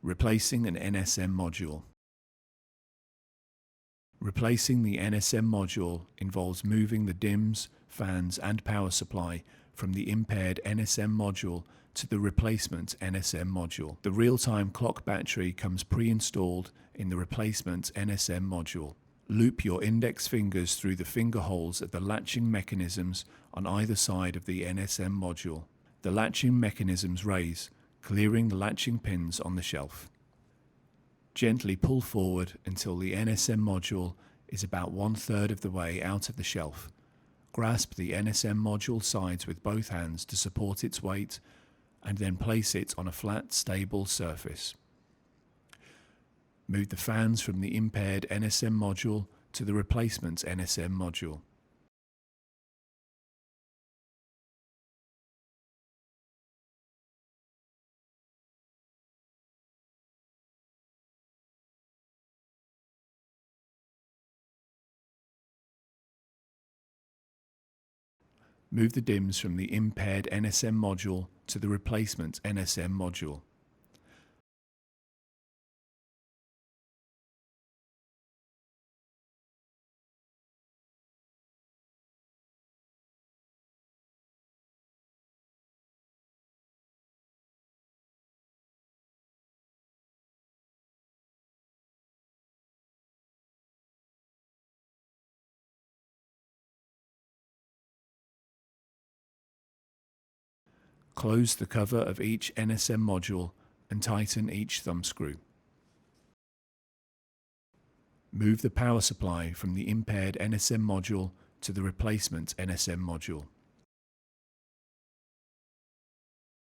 Replacing an NSM module. Replacing the NSM module involves moving the DIMMs, fans and power supply from the impaired NSM module to the replacement NSM module. The real-time clock battery comes pre-installed in the replacement NSM module. Loop your index fingers through the finger holes at the latching mechanisms on either side of the NSM module. The latching mechanisms raise, clearing the latching pins on the shelf. Gently pull forward until the NSM module is about 1/3 of the way out of the shelf. Grasp the NSM module sides with both hands to support its weight and then place it on a flat, stable surface. Move the fans from the impaired NSM module to the replacement NSM module. Move the DIMMs from the impaired NSM module to the replacement NSM module. Close the cover of each NSM module and tighten each thumb screw. Move the power supply from the impaired NSM module to the replacement NSM module.